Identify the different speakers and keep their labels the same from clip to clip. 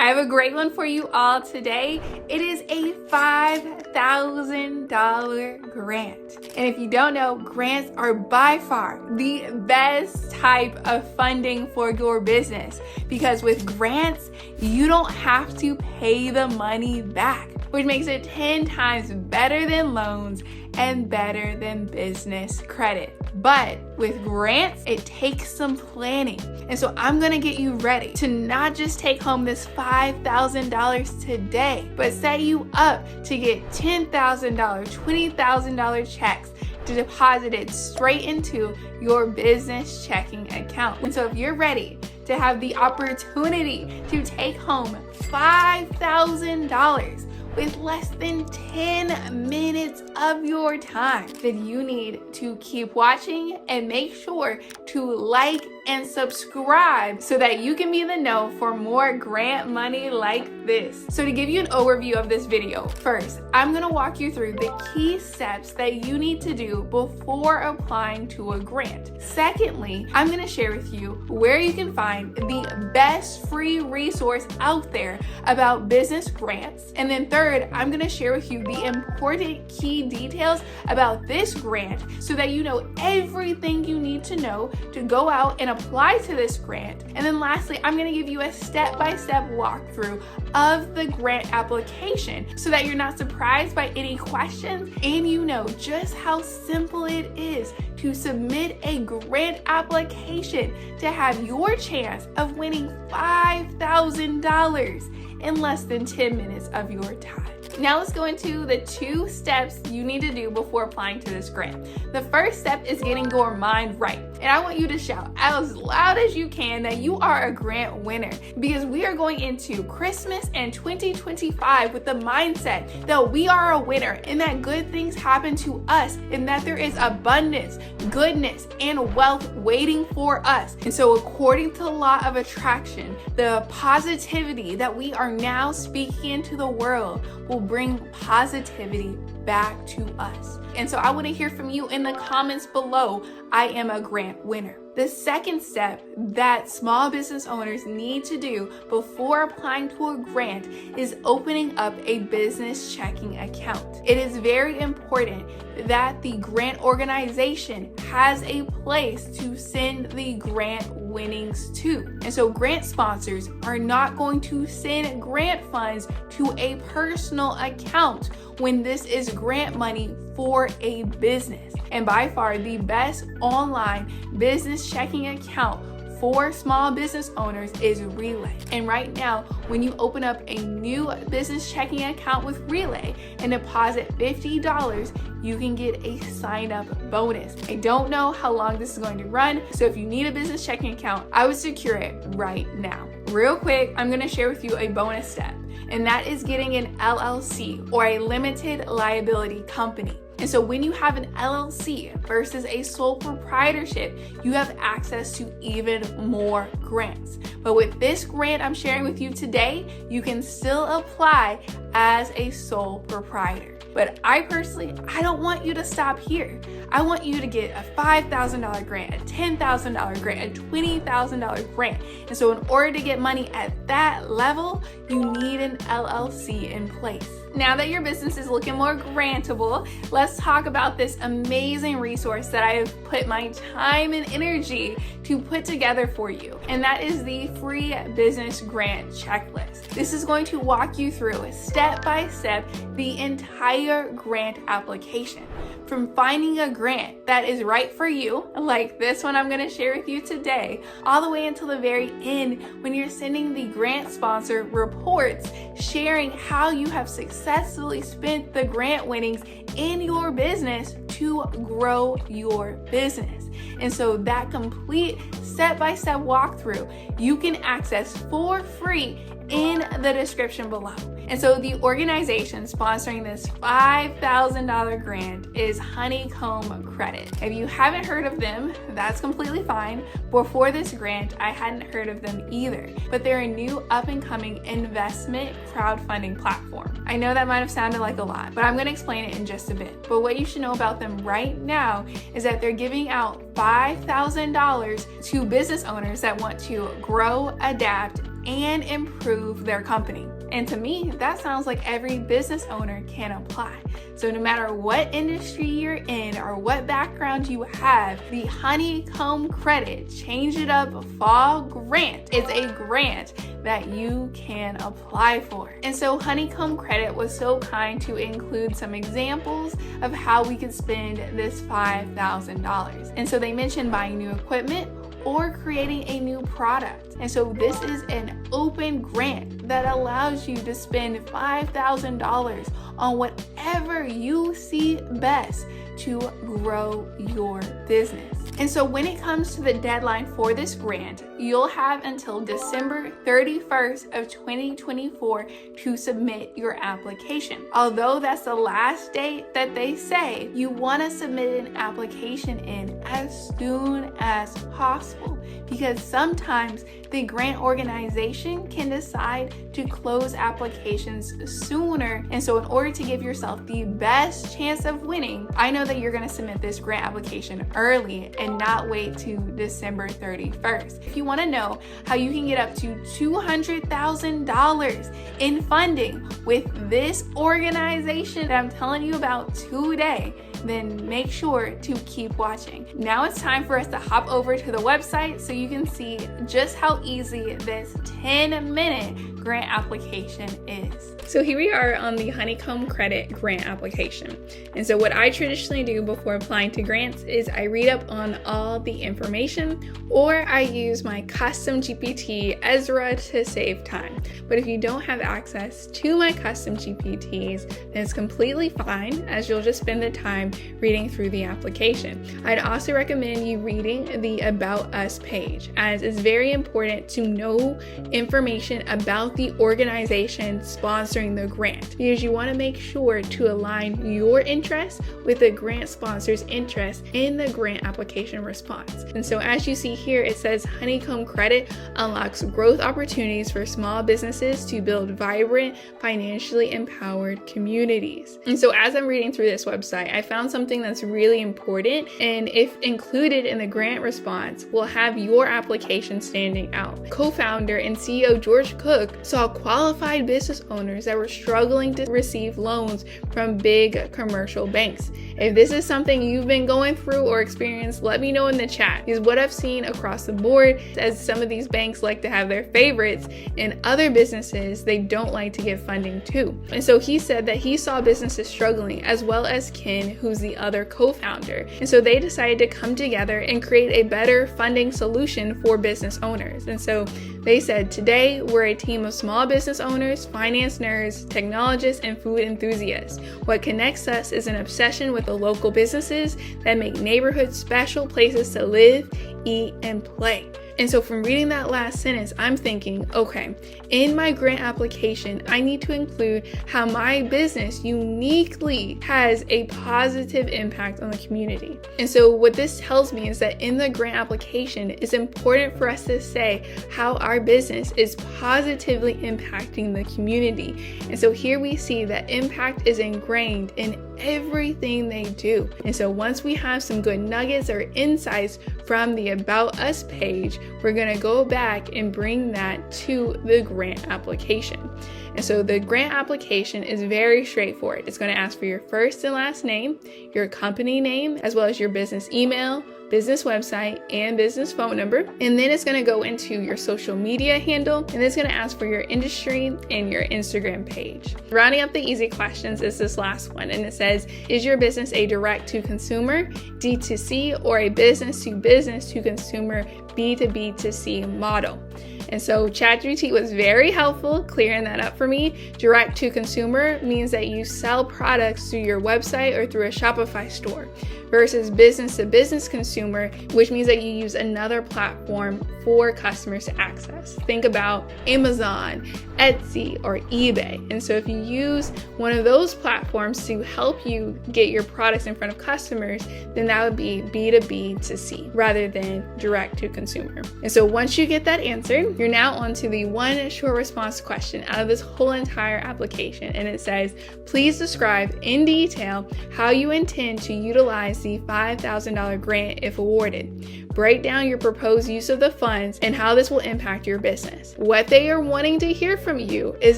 Speaker 1: I have a great one for you all today. It is a $5,000 grant. And if you don't know, grants are by far the best type of funding for your business, because with grants, you don't have to pay the money back, which makes it 10 times better than loans and better than business credit. But with grants, it takes some planning. And so I'm gonna get you ready to not just take home this $5,000 today, but set you up to get $10,000, $20,000 checks to deposit it straight into your business checking account. And so if you're ready to have the opportunity to take home $5,000 with less than 10 minutes of your time, then you need to keep watching and make sure to like and subscribe so that you can be in the know for more grant money like this. So to give you an overview of this video, first, I'm gonna walk you through the key steps that you need to do before applying to a grant. Secondly, I'm gonna share with you where you can find the best free resource out there about business grants. And then third, I'm gonna share with you the important key details about this grant so that you know everything you need to know to go out and apply to this grant. And then lastly, I'm gonna give you a step-by-step walkthrough of the grant application so that you're not surprised by any questions and you know just how simple it is to submit a grant application to have your chance of winning $5,000 in less than 10 minutes of your time. Now let's go into the 2 steps you need to do before applying to this grant. The first step is getting your mind right. And I want you to shout as loud as you can that you are a grant winner, because we are going into Christmas and 2025 with the mindset that we are a winner and that good things happen to us and that there is abundance, goodness, and wealth waiting for us. And so according to the law of attraction, the positivity that we are now speaking into the world will bring positivity back to us. And so I want to hear from you in the comments below. I am a grant winner. The second step that small business owners need to do before applying to a grant is opening up a business checking account. It is very important that the grant organization has a place to send the grant winnings to. And so grant sponsors are not going to send grant funds to a personal account when this is grant money for a business. And by far the best online business checking account for small business owners is Relay. And right now, when you open up a new business checking account with Relay and deposit $50, you can get a sign-up bonus. I don't know how long this is going to run, so if you need a business checking account, I would secure it right now. Real quick, I'm gonna share with you a bonus step, and that is getting an LLC or a limited liability company. And so when you have an LLC versus a sole proprietorship, you have access to even more grants. But with this grant I'm sharing with you today, you can still apply as a sole proprietor. But I personally don't want you to stop here. I want you to get a $5,000 grant, a $10,000 grant, a $20,000 grant. And so in order to get money at that level, you need an LLC in place. Now that your business is looking more grantable, let's talk about this amazing resource that I have put my time and energy to put together for you. And that is the free business grant checklist. This is going to walk you through step by step the entire grant application. From finding a grant that is right for you, like this one I'm going to share with you today, all the way until the very end when you're sending the grant sponsor reports sharing how you have successfully spent the grant winnings in your business to grow your business. And so that complete step-by-step walkthrough you can access for free in the description below. And so the organization sponsoring this $5,000 grant is Honeycomb Credit. If you haven't heard of them, that's completely fine. Before this grant, I hadn't heard of them either, but they're a new up-and-coming investment crowdfunding platform. I know that might have sounded like a lot, but I'm going to explain it in just a bit. But what you should know about them right now is that they're giving out $5,000 to business owners that want to grow, adapt, and improve their company. And to me, that sounds like every business owner can apply. So no matter what industry you're in or what background you have, the Honeycomb Credit Change It Up Fall Grant is a grant that you can apply for. And so Honeycomb Credit was so kind to include some examples of how we could spend this $5,000. And so they mentioned buying new equipment or creating a new product. And so this is an open grant that allows you to spend $5,000 on whatever you see best to grow your business. And so when it comes to the deadline for this grant, you'll have until December 31st of 2024 to submit your application. Although that's the last date that they say, you want to submit an application in as soon as possible, because sometimes the grant organization can decide to close applications sooner. And so in order to give yourself the best chance of winning, I know that you're going to submit this grant application early and not wait to December 31st. If you want to know how you can get up to $200,000 in funding with this organization that I'm telling you about today, then make sure to keep watching. Now it's time for us to hop over to the website so you can see just how easy this 10-minute grant application is. So here we are on the Honeycomb Credit grant application. And so what I traditionally do before applying to grants is I read up on all the information, or I use my custom GPT Ezra to save time. But if you don't have access to my custom GPTs, then it's completely fine, as you'll just spend the time reading through the application. I'd also recommend you reading the About Us page, as it's very important to know information about the organization sponsoring the grant, because you want to make sure to align your interests with the grant sponsor's interest in the grant application response. And so as you see here, it says Honeycomb Credit unlocks growth opportunities for small businesses to build vibrant, financially empowered communities. And so as I'm reading through this website, I found something that's really important, and if included in the grant response, will have your application standing out. Co-founder and CEO George Cook saw qualified business owners that were struggling to receive loans from big commercial banks. If this is something you've been going through or experienced, let me know in the chat, because what I've seen across the board, as some of these banks like to have their favorites, and other businesses they don't like to give funding to. And so he said that he saw businesses struggling, as well as Ken, who's the other co-founder. And so they decided to come together and create a better funding solution for business owners. And so they said, today we're a team of small business owners, finance nerds, technologists, and food enthusiasts. What connects us is an obsession with the local businesses that make neighborhoods special places to live, eat, and play. And so from reading that last sentence, I'm thinking, okay, in my grant application, I need to include how my business uniquely has a positive impact on the community. And so what this tells me is that in the grant application, it's important for us to say how our business is positively impacting the community. And so here we see that impact is ingrained in everything they do. And so once we have some good nuggets or insights from the About Us page, we're going to go back and bring that to the grant application. And so the grant application is very straightforward. It's going to ask for your first and last name, your company name, as well as your business email, business website, and business phone number. And then it's going to go into your social media handle, and then it's going to ask for your industry and your Instagram page. Rounding up the easy questions is this last one, and it says, is your business a direct to consumer, D2C, or a business to consumer, B2B2C model? And so ChatGPT was very helpful clearing that up for me. Direct to consumer means that you sell products through your website or through a Shopify store, versus business to business consumer, which means that you use another platform for customers to access. Think about Amazon, Etsy, or eBay. And so if you use one of those platforms to help you get your products in front of customers, then that would be B2B2C rather than direct to consumer. And so once you get that answer, You're now on to the one short response question out of this whole entire application, and it says, please describe in detail how you intend to utilize the $5,000 grant if awarded. Break down your proposed use of the funds and how this will impact your business. What they are wanting to hear from you is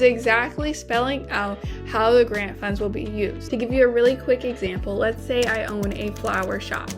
Speaker 1: exactly spelling out how the grant funds will be used. To give you a really quick example, let's say I own a flower shop.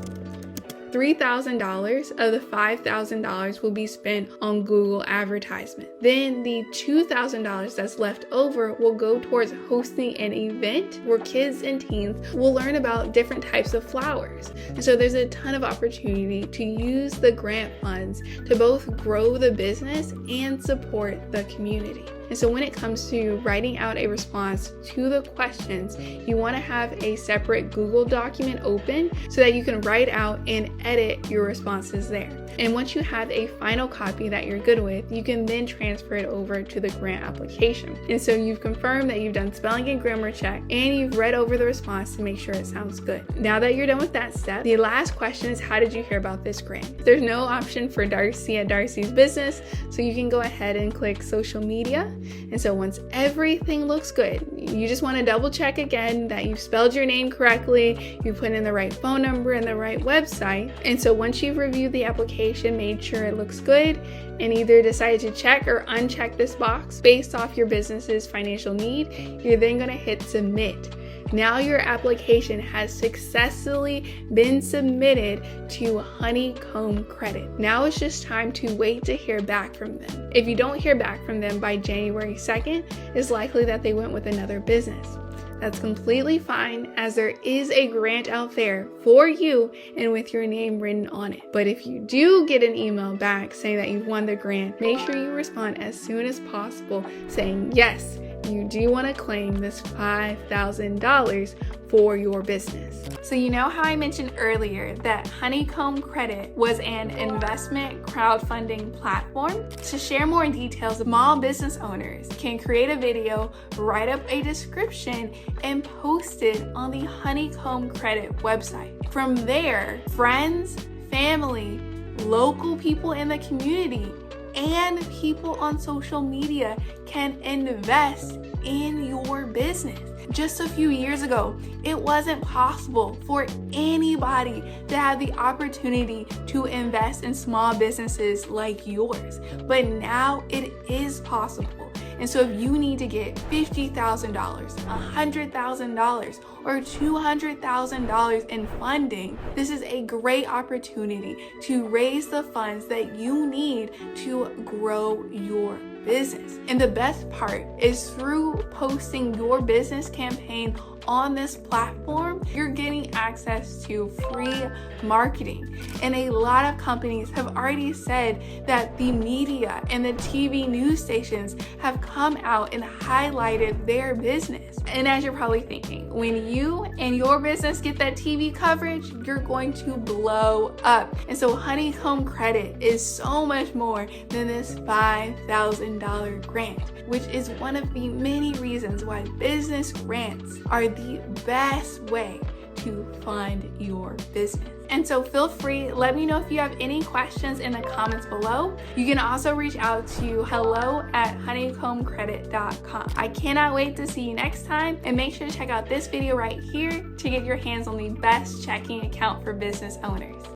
Speaker 1: $3,000 of the $5,000 will be spent on Google advertisement. Then the $2,000 that's left over will go towards hosting an event where kids and teens will learn about different types of flowers. And so there's a ton of opportunity to use the grant funds to both grow the business and support the community. And so when it comes to writing out a response to the questions, you want to have a separate Google document open so that you can write out and edit your responses there. And once you have a final copy that you're good with, you can then transfer it over to the grant application. And so you've confirmed that you've done spelling and grammar check, and you've read over the response to make sure it sounds good. Now that you're done with that step, the last question is, how did you hear about this grant? There's no option for Darcy at Darcy's Business, so you can go ahead and click social media. And so once everything looks good, you just want to double check again that you've spelled your name correctly, you put in the right phone number and the right website. And so once you've reviewed the application, made sure it looks good, and either decided to check or uncheck this box based off your business's financial need, you're then going to hit submit. Now your application has successfully been submitted to Honeycomb Credit. Now it's just time to wait to hear back from them. If you don't hear back from them by January 2nd, it's likely that they went with another business. That's completely fine, as there is a grant out there for you and with your name written on it. But if you do get an email back saying that you've won the grant, make sure you respond as soon as possible saying, yes, you do want to claim this $5,000 for your business. So you know how I mentioned earlier that Honeycomb Credit was an investment crowdfunding platform? To share more details, small business owners can create a video, write up a description, and post it on the Honeycomb Credit website. From there, friends, family, local people in the community, and people on social media can invest in your business. Just a few years ago, it wasn't possible for anybody to have the opportunity to invest in small businesses like yours, but now it is possible. And so if you need to get $50,000, $100,000, or $200,000 in funding, this is a great opportunity to raise the funds that you need to grow your business. And the best part is, through posting your business campaign on this platform, you're getting access to free marketing. And a lot of companies have already said that the media and the TV news stations have come out and highlighted their business. And as you're probably thinking, when you and your business get that TV coverage, you're going to blow up. And so Honeycomb Credit is so much more than this $5,000 grant, which is one of the many reasons why business grants are the best way to fund your business. And so feel free, let me know if you have any questions in the comments below. You can also reach out to hello@honeycombcredit.com. I cannot wait to see you next time, and make sure to check out this video right here to get your hands on the best checking account for business owners.